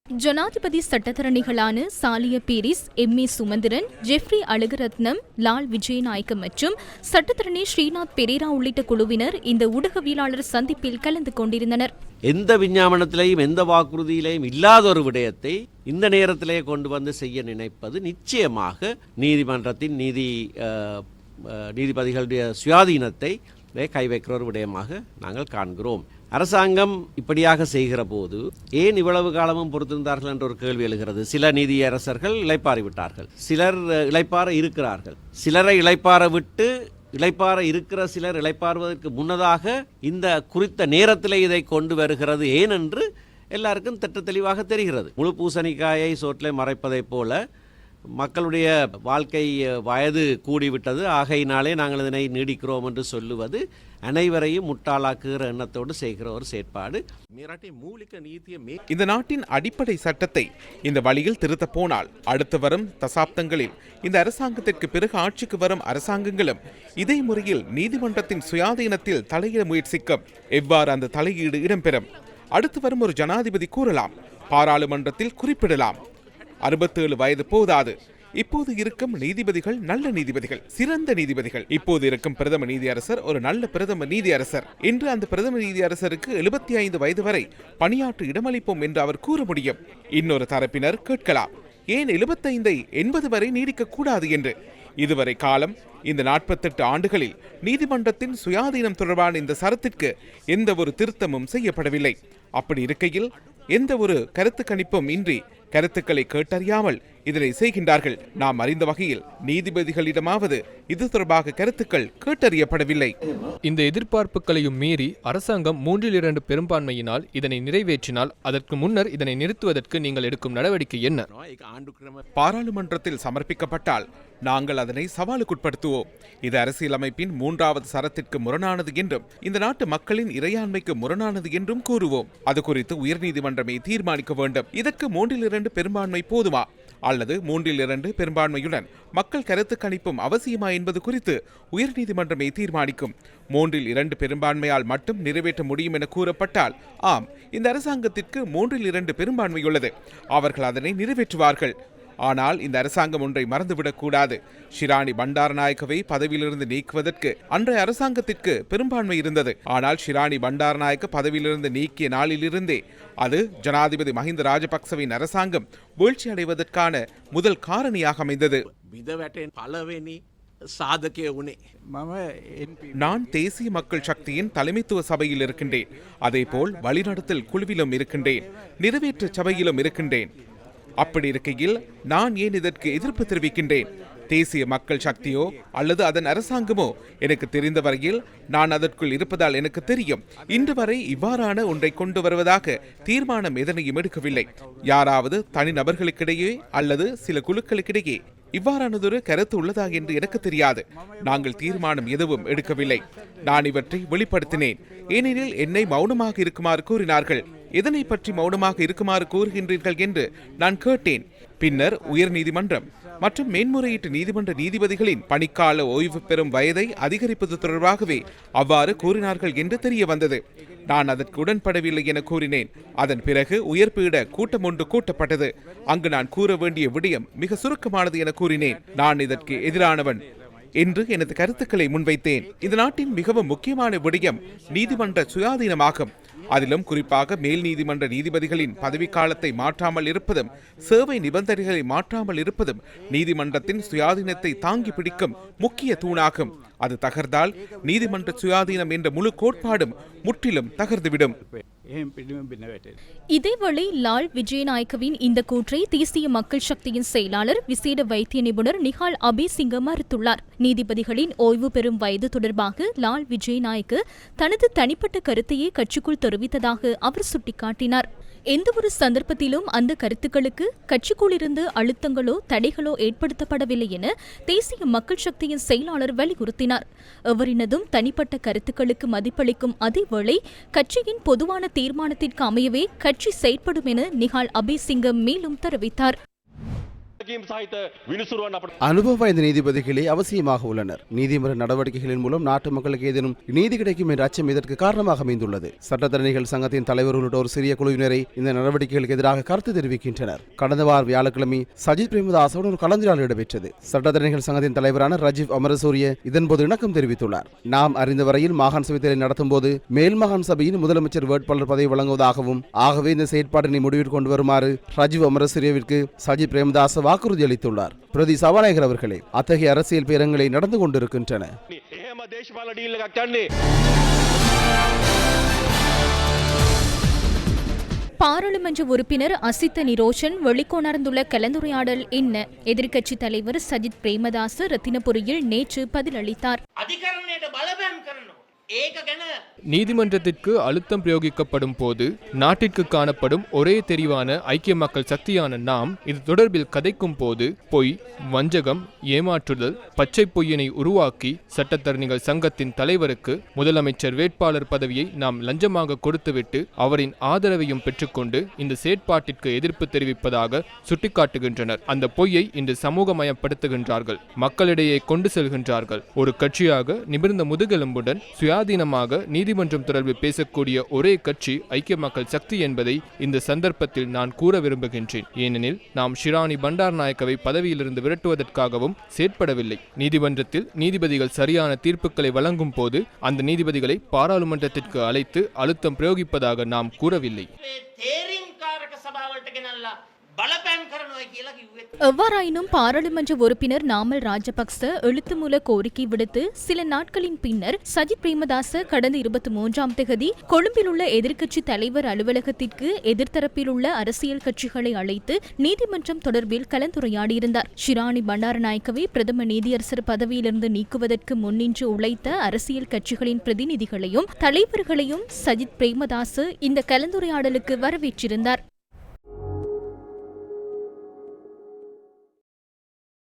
ஜனாதிபதி சட்டத்தரணிகளான Saliya Peiris, MA. Sumanthiran, Jeffrey அழகுரத்னம், Lal Wijayanayake மற்றும் சட்டத்தரணி ஸ்ரீநாத் பெரேரா உள்ளிட்ட குழுவினர் இந்த ஊடகவியலாளர் சந்திப்பில் கலந்து கொண்டிருந்தனர். எந்த விஞ்ஞாபனத்திலேயும் எந்த வாக்குறுதியிலையும் இல்லாத ஒரு விடயத்தை இந்த நேரத்திலே கொண்டு வந்து செய்ய நினைப்பது நிச்சயமாக நீதிமன்றத்தின் நீதிபதிகளுடைய சுயாதீனத்தை கை வைக்கிற ஒரு விடயமாக நாங்கள் காண்கிறோம். அரசாங்கம் இப்படியாக செய்கிற போது ஏன் இவ்வளவு காலமும் பொறுத்திருந்தார்கள் என்ற ஒரு கேள்வி எழுகிறது. சில நீதியரசர்கள் இளைப்பாறிவிட்டார்கள், சிலர் இளைப்பாற இருக்கிறார்கள். சிலரை இளைப்பாற விட்டு இளைப்பாற இருக்கிற சிலர் இளைப்பாறுவதற்கு முன்னதாக இந்த குறித்த நேரத்தில் இதை கொண்டு வருகிறது ஏன் என்று எல்லாருக்கும் திட்ட தெளிவாக தெரிகிறது. முழு பூசணிக்காயை சோற்றிலே மறைப்பதைப் போல மக்களுடைய வாழ்க்கை வயது கூடிவிட்டது, ஆகையினாலே நாங்கள் இதனை நீடிக்கிறோம் என்று சொல்லுவது அனைவரையும் முட்டாளாக்குகிற எண்ணத்தோடு செய்கிற ஒரு செயற்பாடு. இந்த நாட்டின் அடிப்படை சட்டத்தை இந்த வழியில் திருத்த போனால் அடுத்து வரும் தசாப்தங்களில் இந்த அரசாங்கத்திற்கு பிறகு ஆட்சிக்கு வரும் அரசாங்கங்களும் இதே முறையில் நீதிமன்றத்தின் சுயாதீனத்தில் தலையிட முயற்சிக்கும். எவ்வாறு அந்த தலையீடு இடம்பெறும்? அடுத்து வரும் ஒரு ஜனாதிபதி கூறலாம், பாராளுமன்றத்தில் குறிப்பிடலாம், 67 வயது போதாது. இப்போது இருக்கும் நீதிபதிகள் நல்ல நீதிபதிகள், சிறந்த நீதிபதிகள். இப்போது இருக்கும் பிரதம நீதியரசர் ஒரு நல்ல பிரதம நீதியரசர். இன்று அந்த பிரதம நீதியரசருக்கு 75 வயது வரை பணியாற்ற இடமளிப்போம் என்று அவர் கூற முடியும். இன்னொரு தரப்பினர் கேட்கலாம், ஏன் 75 80 வரை நீடிக்க கூடாது என்று. இதுவரை காலம் இந்த 48 ஆண்டுகளில் நீதிமன்றத்தின் சுயாதீனம் தொடர்பான இந்த சரத்திற்கு எந்த ஒரு திருத்தமும் செய்யப்படவில்லை. அப்படி இருக்கையில் எந்த ஒரு கருத்து கணிப்பும் இன்றி கருத்துக்களை கேட்டறியாமல் இதனை செய்கின்றார்கள். நாம் அறிந்த வகையில் நீதிபதிகளிடமாவது இது தொடர்பாக கருத்துக்கள் கேட்டறியப்படவில்லை. இந்த எதிர்பார்ப்புகளையும் மீறி அரசாங்கம் 3/2 பெரும்பான்மையினால் இதனை நிறைவேற்றினால் அதற்கு முன்னர் இதனை நிறுத்துவதற்கு நீங்கள் எடுக்கும் நடவடிக்கை என்ன? பாராளுமன்றத்தில் சமர்ப்பிக்கப்பட்டால் நாங்கள் அதனை சவாலுக்குட்படுத்துவோம். இது அரசியலமைப்பின் 3வது சரத்திற்கு முரணானது என்றும் இந்த நாட்டு மக்களின் இறையாண்மைக்கு முரணானது என்றும் கூறுவோம். அது குறித்து உயர்நீதிமன்றமே தீர்மானிக்க வேண்டும். இதற்கு 3/2 பெரும்பான்மை போதுமா அல்லது 3/2 பெரும்பான்மையுடன் மக்கள் கருத்து கணிப்பும் அவசியமா என்பது குறித்து உயர்நீதிமன்றமே தீர்மானிக்கும். 3/2 பெரும்பான்மையால் மட்டும் நிறைவேற்ற முடியும் என கூறப்பட்டால் ஆம், இந்த அரசாங்கத்திற்கு 3/2 பெரும்பான்மை உள்ளது, அவர்கள் அதனை நிறைவேற்றுவார்கள். ஆனால் இந்த அரசாங்கம் ஒன்றை மறந்துவிடக் கூடாது. ஷிராணி பண்டாரநாயக்கவை பதவியிலிருந்து நீக்குவதற்கு அன்றைய அரசாங்கத்திற்கு பெரும்பான்மை இருந்தது. ஆனால் ஷிராணி பண்டாரநாயக்க பதவியிலிருந்து நீக்கிய நாளிலிருந்தே அது ஜனாதிபதி மஹிந்த ராஜபக்சவின் அரசாங்கம் வீழ்ச்சி அடைவதற்கான முதல் காரணியாக அமைந்தது. நான் தேசிய மக்கள் சக்தியின் தலைமைத்துவ சபையில் இருக்கின்றேன், அதேபோல் வழிநடத்தல் குழுவிலும் இருக்கின்றேன், நிறைவேற்று சபையிலும் இருக்கின்றேன். அப்படி இருக்கையில் நான் ஏன் இதற்கு எதிர்ப்பு தெரிவிக்கின்றேன்? தேசிய மக்கள் சக்தியோ அல்லது அதன் அரசாங்கமோ எனக்கு தெரிந்த வரையில் நான் அதற்குள் இருப்பதால் எனக்கு தெரியும். இன்று வரை இவ்வாறான ஒன்றை கொண்டு வருவதாக தீர்மானம் எதனையும் எடுக்கவில்லை. யாராவது தனிநபர்களுக்கிடையே அல்லது சில குழுக்களுக்கிடையே இவ்வாறானதொரு கருத்து உள்ளதா என்று எனக்கு தெரியாது. நாங்கள் தீர்மானம் எதுவும் எடுக்கவில்லை. நான் இவற்றை வெளிப்படுத்தினேன். ஏனெனில் என்னை மௌனமாக இருக்குமாறு கூறினார்கள். எதனை பற்றி மௌனமாக இருக்குமாறு கூறுகின்றீர்கள் என்று நான் கேட்டேன். பின்னர் உயர் நீதிமன்றம் மற்றும் மேன்முறையீட்டு நீதிமன்ற நீதிபதிகளின் பணிக்கால ஓய்வு பெறும் வயதை அதிகரிப்பது தொடர்பாகவே அவ்வாறு கூறினார்கள் என்று தெரிய வந்தது. நான் அதற்கு உடன்படவில்லை என கூறினேன். அதன் பிறகு உயர்பீட கூட்டம் ஒன்று கூட்டப்பட்டது. அங்கு நான் கூற வேண்டிய விடயம் மிக சுருக்கமானது என கூறினேன். நான் இதற்கு எதிரானவன் என்று எனது கருத்துக்களை முன்வைத்தேன். இந்த நாட்டின் மிகவும் முக்கியமான விடயம் நீதிமன்ற சுயாதீனமாகும். அதிலும் குறிப்பாக மேல் நீதிமன்ற நீதிபதிகளின் பதவிக்காலத்தை மாற்றாமல் இருப்பதும் சேவை நிபந்தனைகளை மாற்றாமல் இருப்பதும் நீதிமன்றத்தின் சுயாதீனத்தை தாங்கி பிடிக்கும் முக்கிய தூணாகும். அது தகர்ந்தால் நீதிமன்ற சுயாதீனம் என்ற முழு கோட்பாடும் முற்றிலும் தகர்ந்துவிடும். இதேவேளை லால் விஜயநாயக்கவின் இந்த கூற்றை தேசிய மக்கள் சக்தியின் செயலாளர் விசேட வைத்திய நிபுணர் நிஹால் அபேசிங்க மறுத்துள்ளார். நீதிபதிகளின் ஓய்வு பெறும் வயது தொடர்பாக லால் விஜயநாயக்க தனது தனிப்பட்ட கருத்தையே கட்சிக்குள் தெரிவித்ததாக அவர் சுட்டிக்காட்டினார். எந்தவொரு சந்தர்ப்பத்திலும் அந்த கருத்துக்களுக்கு கட்சிக்குள்ளிருந்து அழுத்தங்களோ தடைகளோ ஏற்படுத்தப்படவில்லை என தேசிய மக்கள் சக்தியின் செயலாளர் வலியுறுத்தினார். எவரினதும் தனிப்பட்ட கருத்துக்களுக்கு மதிப்பளிக்கும் அதேவேளை கட்சியின் பொதுவான தீர்மானத்திற்கு அமையவே கட்சி செயற்படும் என நிஹால் அபேசிங்கம் மேலும் தெரிவித்தார். அனுபவ வாய்ந்த நீதிபதிகளே அவசியமாக உள்ளனர். நீதிமன்ற நடவடிக்கைகளின் மூலம் நாட்டு மக்களுக்கு ஏதேனும் நீதி கிடைக்கும் என்ற அச்சம் இதற்கு காரணமாக அமைந்துள்ளது. சட்டத்தரணிகள் சங்கத்தின் தலைவர் உள்ளிட்ட ஒரு சிறிய குழுவினரை இந்த நடவடிக்கைகளுக்கு எதிராக கருத்து தெரிவிக்கின்றனர். கடந்த வார வியாழக்கிழமை சஜித் பிரேமதாசவுடன் ஒரு கலந்துரையாடல் இடம்பெற்றது. சட்டத்தரணிகள் சங்கத்தின் தலைவரான ரஜீவ் அமரசூரிய இதன்போது இணக்கம் தெரிவித்துள்ளார். நாம் அறிந்த வரையில் மாகாண சபை தேர்தலை நடத்தும் போது மேல் மாகாண சபையின் முதலமைச்சர் வேட்பாளர் பதவி வழங்குவதாகவும் ஆகவே இந்த செயற்பாட்டினை முடிவில் கொண்டு வருமாறு ரஜீவ் அமரசூரியவிற்கு சஜித் பிரேமதாச வாக்குறுதி அளித்துள்ளார். பிரதி சபாநாயகர் அவர்களே, அத்தகைய அரசியல் பேரங்களை நடந்து கொண்டிருக்கின்றன. பாராளுமன்ற உறுப்பினர் அசித்த நிரோஷன் வெளிக்கொணர்ந்துள்ள கலந்துரையாடல் என்ன? எதிர்க்கட்சித் தலைவர் சஜித் பிரேமதாச ரத்தினபுரியில் நேற்று பதிலளித்தார். நீதிமன்றத்திற்கு அழுத்தம் பிரயோகிக்கப்படும் போது நாட்டிற்கு காணப்படும் ஒரே தெரிவான ஐக்கிய மக்கள் சக்தியான நாம் இது தொடர்பில் கதைக்கும் போது பொய், வஞ்சகம், ஏமாற்றுதல், பச்சை பொய்யினை உருவாக்கி சட்டத்தரணிகள் சங்கத்தின் தலைவருக்கு முதலமைச்சர் வேட்பாளர் பதவியை நாம் லஞ்சமாக கொடுத்துவிட்டு அவரின் ஆதரவையும் பெற்றுக்கொண்டு இந்த செயற்பாட்டிற்கு எதிர்ப்பு தெரிவிப்பதாக சுட்டிக்காட்டுகின்றனர். அந்த பொய்யை இன்று சமூகமயப்படுத்துகின்றார்கள், மக்களிடையே கொண்டு செல்கின்றார்கள். ஒரு கட்சியாக நிமிர்ந்த முதுகெலும்புடன் சுயாதீனமாக நீதிமன்றம் தொடர்பில் பேசக்கூடிய ஒரே கட்சி ஐக்கிய மக்கள் சக்தி என்பதை இந்த சந்தர்ப்பத்தில் நான் கூற விரும்புகின்றேன். ஏனெனில் நாம் ஷிராணி பண்டாரநாயக்கவை பதவியிலிருந்து விரட்டுவதற்காகவும் செயற்படவில்லை. நீதிமன்றத்தில் நீதிபதிகள் சரியான தீர்ப்புகளை வழங்கும் போது அந்த நீதிபதிகளை பாராளுமன்றத்திற்கு அழைத்து அழுத்தம் பிரயோகிப்பதாக நாம் கூறவில்லை. எவ்வாறாயினும் பாராளுமன்ற உறுப்பினர் நாமல் ராஜபக்ச எழுத்துமூல கோரிக்கை விடுத்து சில நாட்களின் பின்னர் சஜித் பிரேமதாச கடந்த 23ஆம் தேதி கொழும்பில் உள்ள எதிர்க்கட்சி தலைவர் அலுவலகத்திற்கு எதிர்த்தரப்பில் உள்ள அரசியல் கட்சிகளை அழைத்து நீதிமன்றம் தொடர்பில் கலந்துரையாடியிருந்தார். ஷிராணி பண்டாரநாயக்கவை பிரதம நீதியரசர் பதவியிலிருந்து நீக்குவதற்கு முன்னின்று உழைத்த அரசியல் கட்சிகளின் பிரதிநிதிகளையும் தலைவர்களையும் சஜித் பிரேமதாச இந்த கலந்துரையாடலுக்கு வரவேற்றிருந்தார்.